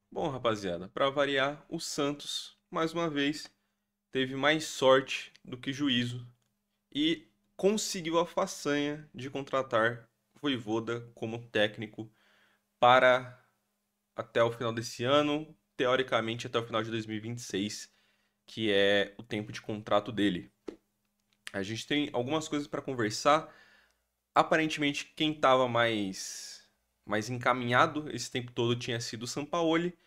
Bom, rapaziada, para variar, o Santos, mais uma vez, teve mais sorte do que juízo e conseguiu a façanha de contratar Vojvoda como técnico para até o final desse ano, teoricamente até o final de 2026, que é o tempo de contrato dele. A gente tem algumas coisas para conversar. Aparentemente, quem estava mais encaminhado esse tempo todo tinha sido o Sampaoli,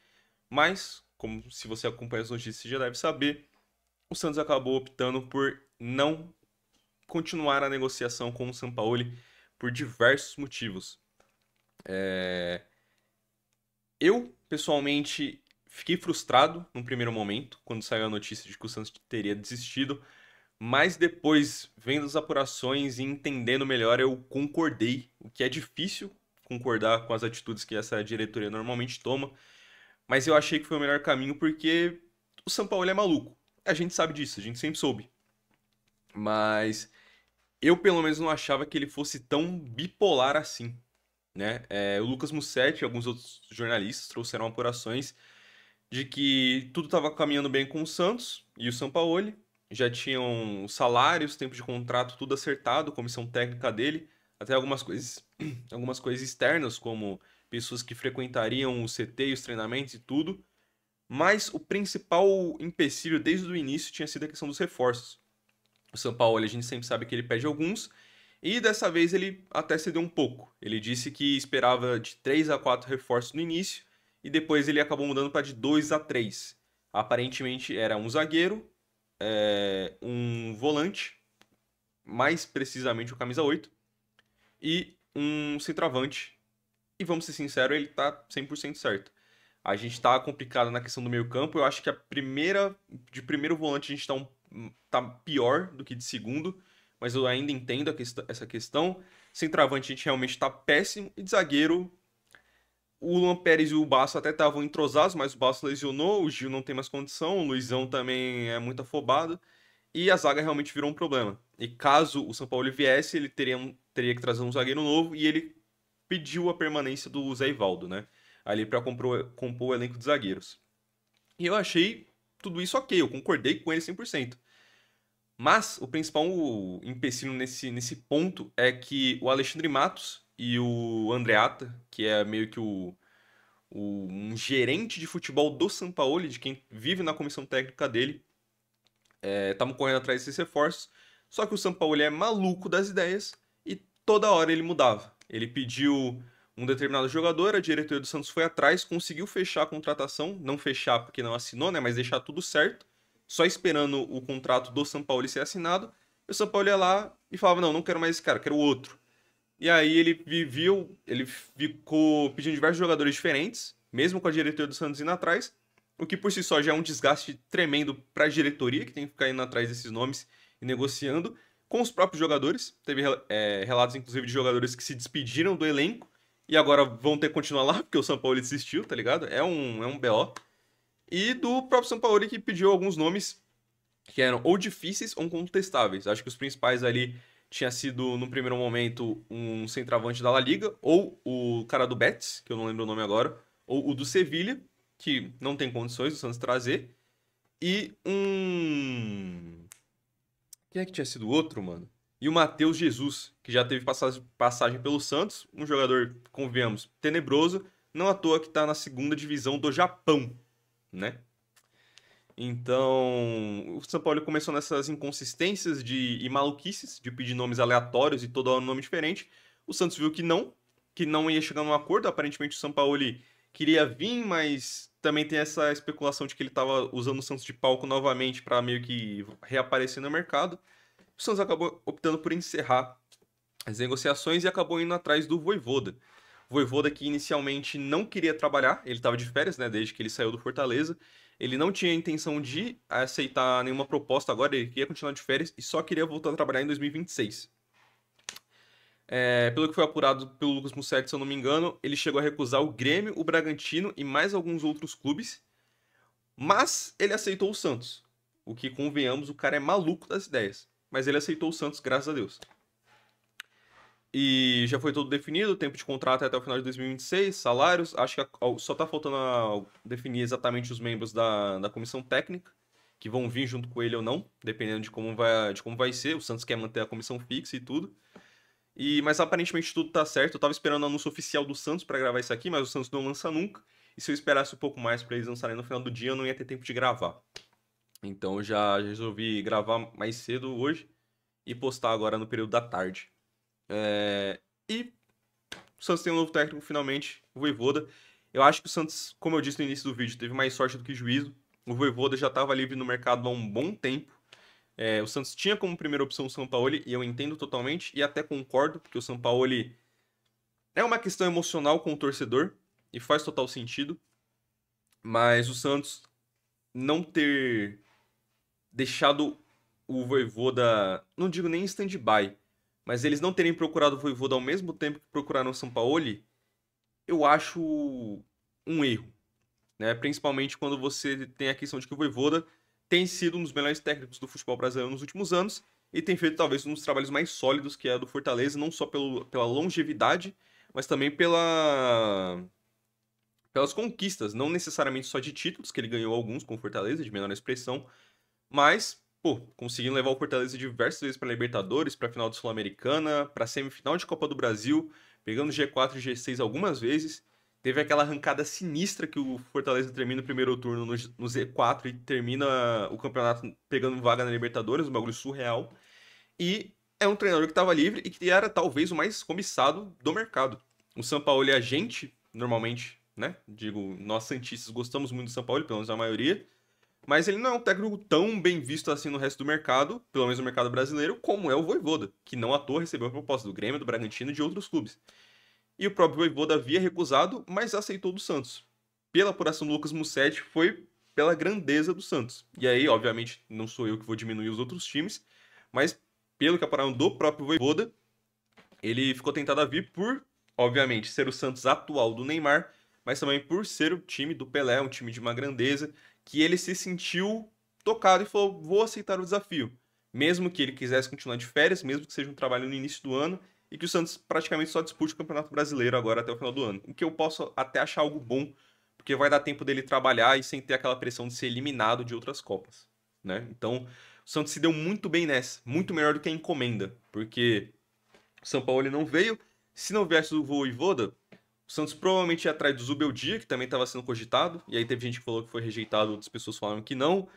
mas, como se você acompanha as notícias, você já deve saber, o Santos acabou optando por não continuar a negociação com o Sampaoli por diversos motivos. Eu, pessoalmente, fiquei frustrado num primeiro momento, quando saiu a notícia de que o Santos teria desistido, mas depois, vendo as apurações e entendendo melhor, eu concordei, o que é difícil concordar com as atitudes que essa diretoria normalmente toma, mas eu achei que foi o melhor caminho porque o Sampaoli é maluco. A gente sabe disso, a gente sempre soube. Mas eu, pelo menos, não achava que ele fosse tão bipolar assim, né? O Lucas Mussetti e alguns outros jornalistas trouxeram apurações de que tudo estava caminhando bem com o Santos e o Sampaoli. Já tinham salários, tempo de contrato, tudo acertado, comissão técnica dele, até algumas coisas externas, como pessoas que frequentariam o CT e os treinamentos e tudo. Mas o principal empecilho desde o início tinha sido a questão dos reforços. O Sampaoli, a gente sempre sabe que ele pede alguns, e dessa vez ele até cedeu um pouco. Ele disse que esperava de 3 a 4 reforços no início, e depois ele acabou mudando para de 2 a 3. Aparentemente era um zagueiro, um volante, mais precisamente o camisa 8, e um centroavante. E vamos ser sinceros, ele tá 100% certo. A gente tá complicado na questão do meio-campo. Eu acho que de primeiro volante a gente tá pior do que de segundo, mas eu ainda entendo essa questão. Centroavante a gente realmente tá péssimo e de zagueiro o Luan Pérez e o Basso até estavam entrosados, mas o Basso lesionou, o Gil não tem mais condição, o Luizão também é muito afobado e a zaga realmente virou um problema. E caso o São Paulo viesse, ele teria que trazer um zagueiro novo e ele pediu a permanência do Zé Ivaldo, né? Ali para compor o elenco de zagueiros. E eu achei tudo isso ok, eu concordei com ele 100%. Mas o principal empecilho nesse ponto é que o Alexandre Matos e o Andreata, que é meio que um gerente de futebol do Sampaoli, de quem vive na comissão técnica dele, estavam correndo atrás desses reforços. Só que o Sampaoli é maluco das ideias e toda hora ele mudava. Ele pediu um determinado jogador, a diretoria do Santos foi atrás, conseguiu fechar a contratação, não fechar porque não assinou, né, mas deixar tudo certo, só esperando o contrato do Sampaoli ser assinado. E o Sampaoli ia lá e falava: "Não, não quero mais esse cara, quero outro". E aí ele ficou pedindo diversos jogadores diferentes, mesmo com a diretoria do Santos indo atrás, o que por si só já é um desgaste tremendo para a diretoria, que tem que ficar indo atrás desses nomes e negociando com os próprios jogadores. Teve relatos, inclusive, de jogadores que se despediram do elenco e agora vão ter que continuar lá, porque o São Paulo desistiu, tá ligado? É um BO. E do próprio São Paulo que pediu alguns nomes que eram ou difíceis ou contestáveis. Acho que os principais ali tinha sido, no primeiro momento, um centroavante da La Liga, ou o cara do Betis, que eu não lembro o nome agora, ou o do Sevilha, que não tem condições do Santos trazer, e um. Quem é que tinha sido o outro, mano? E o Matheus Jesus, que já teve passagem pelo Santos, um jogador, convenhamos, tenebroso, não à toa que tá na segunda divisão do Japão, né? Então, o São Paulo começou nessas inconsistências e maluquices de pedir nomes aleatórios e todo ano um nome diferente. O Santos viu que não ia chegar num acordo. Aparentemente, o São Paulo queria vir, mas também tem essa especulação de que ele estava usando o Santos de palco novamente para meio que reaparecer no mercado. O Santos acabou optando por encerrar as negociações e acabou indo atrás do Vojvoda. Vojvoda que inicialmente não queria trabalhar, ele estava de férias, né, desde que ele saiu do Fortaleza. Ele não tinha intenção de aceitar nenhuma proposta agora, ele queria continuar de férias e só queria voltar a trabalhar em 2026. Pelo que foi apurado pelo Lucas Mussetti, se eu não me engano, ele chegou a recusar o Grêmio, o Bragantino e mais alguns outros clubes, mas ele aceitou o Santos. O que, convenhamos, o cara é maluco das ideias. Mas ele aceitou o Santos, graças a Deus. E já foi tudo definido, tempo de contrato é até o final de 2026, salários. Acho que só tá faltando definir exatamente os membros da comissão técnica, que vão vir junto com ele ou não, dependendo de como vai ser. O Santos quer manter a comissão fixa e tudo. Mas aparentemente tudo tá certo. Eu tava esperando o anúncio oficial do Santos pra gravar isso aqui, mas o Santos não lança nunca. E se eu esperasse um pouco mais pra eles lançarem no final do dia, eu não ia ter tempo de gravar. Então eu já resolvi gravar mais cedo hoje e postar agora no período da tarde. E o Santos tem um novo técnico finalmente, o Vojvoda. Eu acho que o Santos, como eu disse no início do vídeo, teve mais sorte do que juízo. O Vojvoda já estava livre no mercado há um bom tempo. O Santos tinha como primeira opção o Sampaoli, e eu entendo totalmente, e até concordo, porque o Sampaoli é uma questão emocional com o torcedor, e faz total sentido. Mas o Santos não ter deixado o Vojvoda, não digo nem em stand-by, mas eles não terem procurado o Vojvoda ao mesmo tempo que procuraram o Sampaoli, eu acho um erro, né? Principalmente quando você tem a questão de que o Vojvoda tem sido um dos melhores técnicos do futebol brasileiro nos últimos anos e tem feito talvez um dos trabalhos mais sólidos que é a do Fortaleza, não só pela longevidade, mas também pelas conquistas, não necessariamente só de títulos, que ele ganhou alguns com o Fortaleza, de menor expressão, mas, pô, conseguindo levar o Fortaleza diversas vezes para Libertadores, para final da Sul-Americana, para semifinal de Copa do Brasil, pegando G4 e G6 algumas vezes. Teve aquela arrancada sinistra que o Fortaleza termina o primeiro turno no Z4 e termina o campeonato pegando vaga na Libertadores, um bagulho surreal. E é um treinador que estava livre e que era talvez o mais cobiçado do mercado. O Sampaoli, a gente, normalmente, né? Digo, nós santistas gostamos muito do Sampaoli, pelo menos a maioria. Mas ele não é um técnico tão bem visto assim no resto do mercado, pelo menos no mercado brasileiro, como é o Vojvoda, que não à toa recebeu a proposta do Grêmio, do Bragantino e de outros clubes. E o próprio Vojvoda havia recusado, mas aceitou do Santos. Pela apuração do Lucas Mussetti, foi pela grandeza do Santos. E aí, obviamente, não sou eu que vou diminuir os outros times, mas pelo que apuraram do próprio Vojvoda, ele ficou tentado a vir por, obviamente, ser o Santos atual do Neymar, mas também por ser o time do Pelé, um time de uma grandeza, que ele se sentiu tocado e falou: vou aceitar o desafio. Mesmo que ele quisesse continuar de férias, mesmo que seja um trabalho no início do ano, e que o Santos praticamente só dispute o Campeonato Brasileiro agora até o final do ano. O que eu posso até achar algo bom, porque vai dar tempo dele trabalhar e sem ter aquela pressão de ser eliminado de outras Copas, né? Então, o Santos se deu muito bem nessa, muito melhor do que a encomenda, porque o São Paulo não veio. Se não viesse o Vojvoda, o Santos provavelmente ia atrás do Zubeldia, que também estava sendo cogitado. E aí teve gente que falou que foi rejeitado, outras pessoas falaram que não.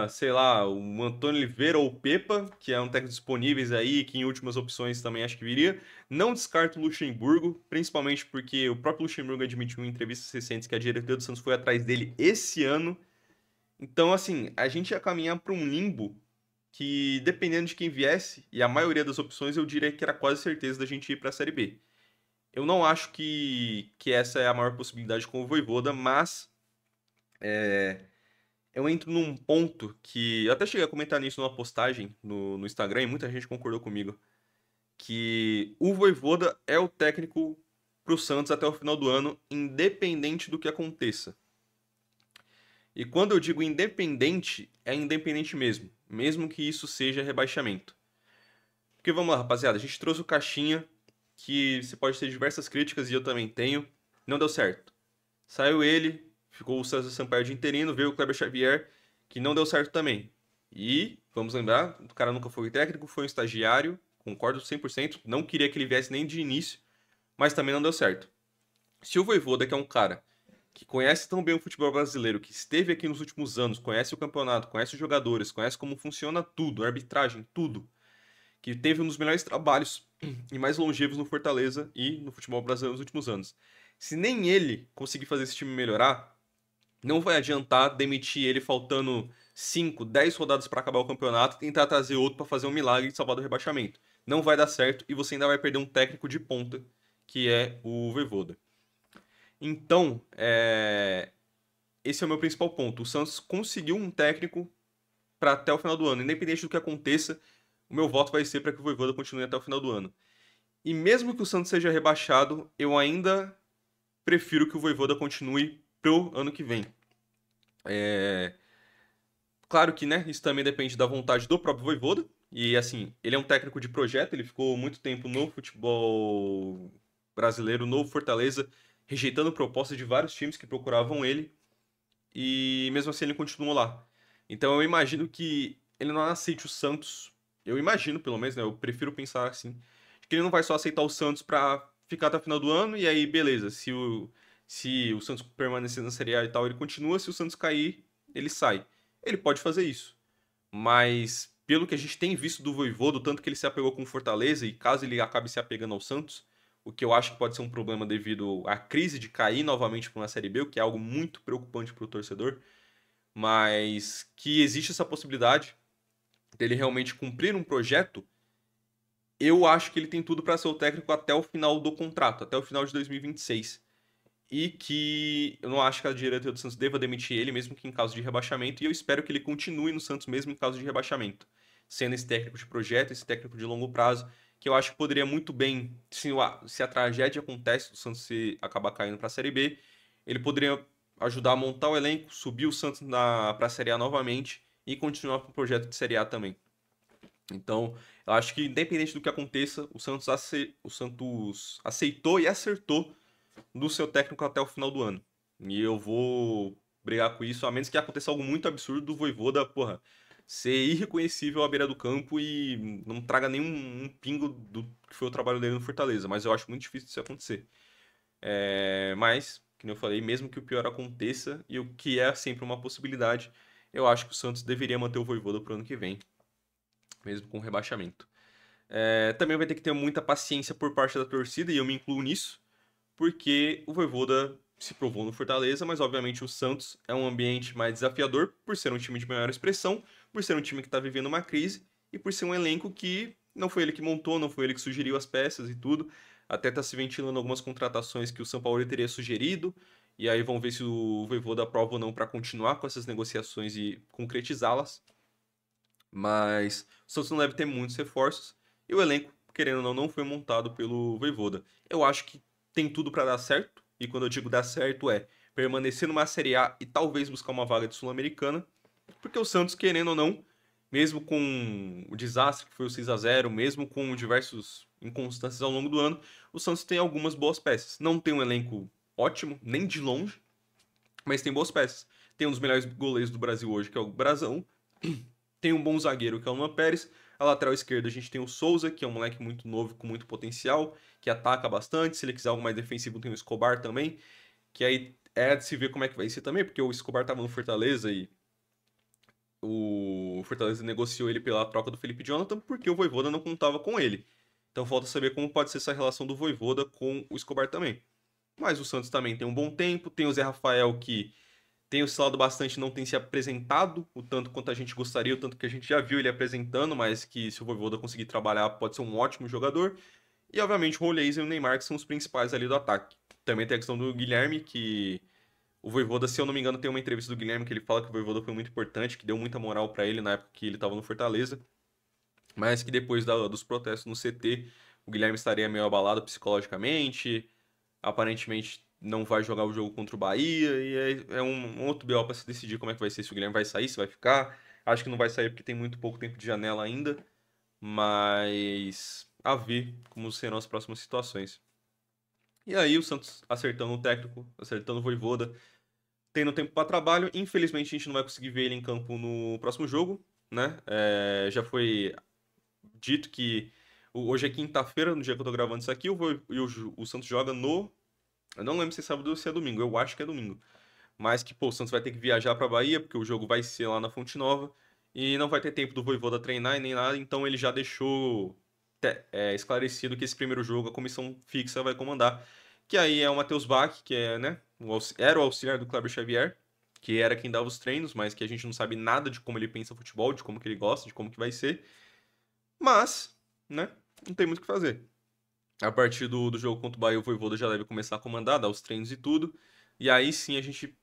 Sei lá, o Antônio Oliveira ou o Pepa, que é um técnico disponíveis aí, que em últimas opções também acho que viria. Não descarto o Luxemburgo, principalmente porque o próprio Luxemburgo admitiu em entrevistas recentes que a diretoria do Santos foi atrás dele esse ano. Então, assim, a gente ia caminhar para um limbo que, dependendo de quem viesse, e a maioria das opções, eu diria que era quase certeza da gente ir para a Série B. Eu não acho que essa é a maior possibilidade com o Vojvoda, mas eu entro num ponto que eu até cheguei a comentar nisso numa postagem no Instagram e muita gente concordou comigo, que o Vojvoda é o técnico para o Santos até o final do ano, independente do que aconteça. E quando eu digo independente, é independente mesmo, mesmo que isso seja rebaixamento. Porque vamos lá, rapaziada, a gente trouxe o Caixinha, que você pode ter diversas críticas e eu também tenho, não deu certo. Saiu ele, ficou o César Sampaio de interino, veio o Kleber Xavier, que não deu certo também. E, vamos lembrar, o cara nunca foi técnico, foi um estagiário, concordo 100%, não queria que ele viesse nem de início, mas também não deu certo. Se o Vojvoda, que é um cara que conhece tão bem o futebol brasileiro, que esteve aqui nos últimos anos, conhece o campeonato, conhece os jogadores, conhece como funciona tudo, arbitragem, tudo, que teve um dos melhores trabalhos e mais longevos no Fortaleza e no futebol brasileiro nos últimos anos. Se nem ele conseguir fazer esse time melhorar, não vai adiantar demitir ele faltando 5, 10 rodadas para acabar o campeonato e tentar trazer outro para fazer um milagre de salvar do rebaixamento. Não vai dar certo e você ainda vai perder um técnico de ponta, que é o Vojvoda. Então, esse é o meu principal ponto. O Santos conseguiu um técnico para até o final do ano. Independente do que aconteça, o meu voto vai ser para que o Vojvoda continue até o final do ano. E mesmo que o Santos seja rebaixado, eu ainda prefiro que o Vojvoda continue pro ano que vem. Claro que, né, isso também depende da vontade do próprio Vojvoda, E assim, ele é um técnico de projeto, ele ficou muito tempo no futebol brasileiro, no Fortaleza, rejeitando propostas de vários times que procuravam ele, e mesmo assim ele continuou lá. Então eu imagino que ele não aceite o Santos. Eu imagino, pelo menos, né? Eu prefiro pensar assim, que ele não vai só aceitar o Santos pra ficar até o final do ano, e aí beleza, se o Santos permanecer na Série A e tal, ele continua, se o Santos cair, ele sai. Ele pode fazer isso. Mas pelo que a gente tem visto do Vojvoda, do tanto que ele se apegou com o Fortaleza, e caso ele acabe se apegando ao Santos, o que eu acho que pode ser um problema devido à crise de cair novamente para uma Série B, o que é algo muito preocupante para o torcedor, mas que existe essa possibilidade dele realmente cumprir um projeto. Eu acho que ele tem tudo para ser o técnico até o final do contrato, até o final de 2026. E que eu não acho que a diretoria do Santos deva demitir ele, mesmo que em caso de rebaixamento, e eu espero que ele continue no Santos mesmo em caso de rebaixamento, sendo esse técnico de projeto, esse técnico de longo prazo, que eu acho que poderia muito bem, se a tragédia acontece do Santos se acabar caindo para a Série B, ele poderia ajudar a montar o elenco, subir o Santos para a Série A novamente e continuar com o projeto de Série A também. Então, eu acho que independente do que aconteça, o Santos aceitou e acertou do seu técnico até o final do ano. E eu vou brigar com isso, a menos que aconteça algo muito absurdo do Vojvoda, porra, ser irreconhecível à beira do campo e não traga nenhum um pingo do que foi o trabalho dele no Fortaleza. Mas eu acho muito difícil isso acontecer. Mas, como eu falei, mesmo que o pior aconteça, e o que é sempre uma possibilidade, eu acho que o Santos deveria manter o Vojvoda pro ano que vem, mesmo com o rebaixamento. Também vai ter que ter muita paciência por parte da torcida, e eu me incluo nisso, porque o Vojvoda se provou no Fortaleza, mas obviamente o Santos é um ambiente mais desafiador por ser um time de maior expressão, por ser um time que está vivendo uma crise e por ser um elenco que não foi ele que montou, não foi ele que sugeriu as peças e tudo. Até está se ventilando algumas contratações que o São Paulo teria sugerido, e aí vamos ver se o Vojvoda aprova ou não para continuar com essas negociações e concretizá-las. Mas o Santos não deve ter muitos reforços. E o elenco, querendo ou não foi montado pelo Vojvoda. Eu acho que tem tudo para dar certo. E quando eu digo dar certo é permanecer numa Série A e talvez buscar uma vaga de Sul-Americana. Porque o Santos, querendo ou não, mesmo com o desastre que foi o 6-0, mesmo com diversas inconstâncias ao longo do ano, o Santos tem algumas boas peças. Não tem um elenco ótimo, nem de longe, mas tem boas peças. Tem um dos melhores goleiros do Brasil hoje, que é o Brazão. Tem um bom zagueiro, que é o Luan Pérez. A lateral esquerda a gente tem o Souza, que é um moleque muito novo, com muito potencial, que ataca bastante. Se ele quiser algo mais defensivo, tem o Escobar também. Que aí é de se ver como é que vai ser também, porque o Escobar estava no Fortaleza e o Fortaleza negociou ele pela troca do Felipe Jonathan, porque o Vojvoda não contava com ele. Então falta saber como pode ser essa relação do Vojvoda com o Escobar também. Mas o Santos também tem um bom tempo, tem o Zé Rafael que tem oscilado bastante, não tem se apresentado o tanto quanto a gente gostaria, o tanto que a gente já viu ele apresentando, mas que se o Vojvoda conseguir trabalhar pode ser um ótimo jogador. E obviamente o Rolês e o Neymar que são os principais ali do ataque. Também tem a questão do Guilherme, que o Vojvoda, se eu não me engano, tem uma entrevista do Guilherme que ele fala que o Vojvoda foi muito importante, que deu muita moral pra ele na época que ele estava no Fortaleza, mas que depois dos protestos no CT, o Guilherme estaria meio abalado psicologicamente, aparentemente não vai jogar o jogo contra o Bahia, e é um outro BO para se decidir como é que vai ser, se o Guilherme vai sair, se vai ficar. Acho que não vai sair porque tem muito pouco tempo de janela ainda, mas a ver como serão as próximas situações. E aí o Santos acertando o técnico, acertando o Vojvoda, tendo tempo para trabalho. Infelizmente a gente não vai conseguir ver ele em campo no próximo jogo, né? Já foi dito que hoje é quinta-feira, no dia que eu tô gravando isso aqui, o Santos joga no. Eu não lembro se é sábado ou se é domingo, eu acho que é domingo. Mas que, pô, o Santos vai ter que viajar pra Bahia, porque o jogo vai ser lá na Fonte Nova. E não vai ter tempo do Vojvoda treinar e nem nada, então ele já deixou esclarecido que esse primeiro jogo a comissão fixa vai comandar. Que aí é o Matheus Bach, que é, né, era o auxiliar do Kleber Xavier, que era quem dava os treinos, mas que a gente não sabe nada de como ele pensa futebol, de como que ele gosta, de como que vai ser. Mas, né, não tem muito o que fazer. A partir do jogo contra o Bahia, o Vojvoda já deve começar a comandar, dar os treinos e tudo. E aí sim a gente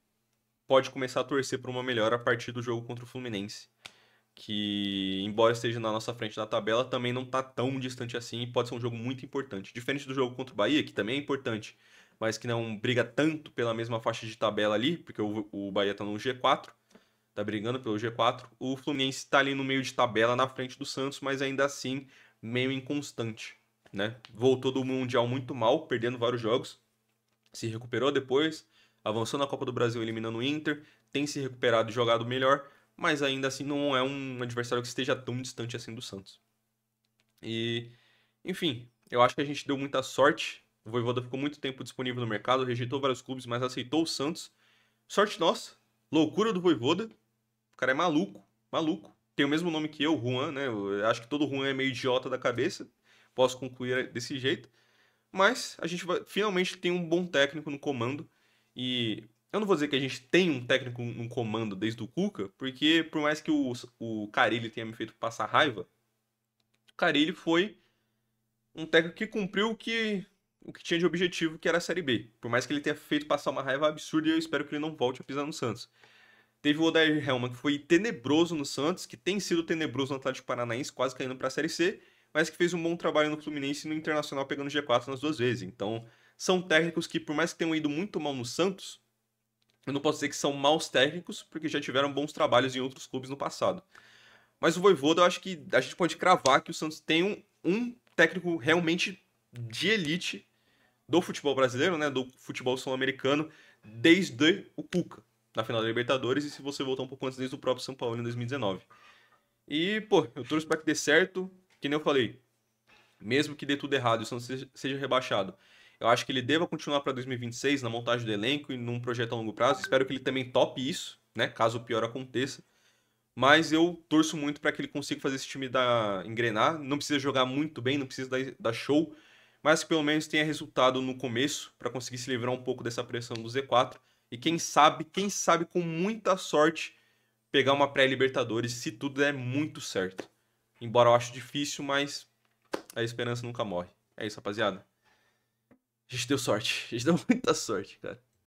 pode começar a torcer por uma melhora a partir do jogo contra o Fluminense. Que, embora esteja na nossa frente na tabela, também não está tão distante assim e pode ser um jogo muito importante. Diferente do jogo contra o Bahia, que também é importante, mas que não briga tanto pela mesma faixa de tabela ali, porque o Bahia está no G4. tá brigando pelo G4. O Fluminense tá ali no meio de tabela, na frente do Santos, mas ainda assim meio inconstante, né? Voltou do Mundial muito mal, perdendo vários jogos, se recuperou depois, avançou na Copa do Brasil eliminando o Inter, tem se recuperado e jogado melhor, mas ainda assim não é um adversário que esteja tão distante assim do Santos. E, enfim, eu acho que a gente deu muita sorte. O Vojvoda ficou muito tempo disponível no mercado, rejeitou vários clubes, mas aceitou o Santos. Sorte nossa, loucura do Vojvoda. O cara é maluco, maluco. Tem o mesmo nome que eu, Juan, né? Eu acho que todo Juan é meio idiota da cabeça. Posso concluir desse jeito. Mas a gente finalmente tem um bom técnico no comando. E eu não vou dizer que a gente tem um técnico no comando desde o Cuca, porque por mais que o Carille tenha me feito passar raiva, o Carille foi um técnico que cumpriu o que tinha de objetivo, que era a Série B. Por mais que ele tenha feito passar uma raiva absurda, eu espero que ele não volte a pisar no Santos. Teve o Odair Hellmann, que foi tenebroso no Santos, que tem sido tenebroso no Atlético Paranaense, quase caindo para a Série C, mas que fez um bom trabalho no Fluminense e no Internacional, pegando G4 nas duas vezes. Então, são técnicos que, por mais que tenham ido muito mal no Santos, eu não posso dizer que são maus técnicos, porque já tiveram bons trabalhos em outros clubes no passado. Mas o Vojvoda, eu acho que a gente pode cravar que o Santos tem um técnico realmente de elite do futebol brasileiro, né, do futebol sul-americano, desde o Cuca, na final da Libertadores, e se você voltar um pouco antes, desde o próprio São Paulo em 2019. E, pô, eu torço para que dê certo, que nem eu falei, mesmo que dê tudo errado e o Santos seja rebaixado, eu acho que ele deva continuar para 2026 na montagem do elenco e num projeto a longo prazo. Espero que ele também tope isso, né, caso o pior aconteça. Mas eu torço muito para que ele consiga fazer esse time engrenar. Não precisa jogar muito bem, não precisa dar show, mas que pelo menos tenha resultado no começo para conseguir se livrar um pouco dessa pressão do Z4. E quem sabe com muita sorte pegar uma pré-Libertadores se tudo der muito certo. Embora eu acho difícil, mas a esperança nunca morre. É isso, rapaziada. A gente deu sorte. A gente deu muita sorte, cara.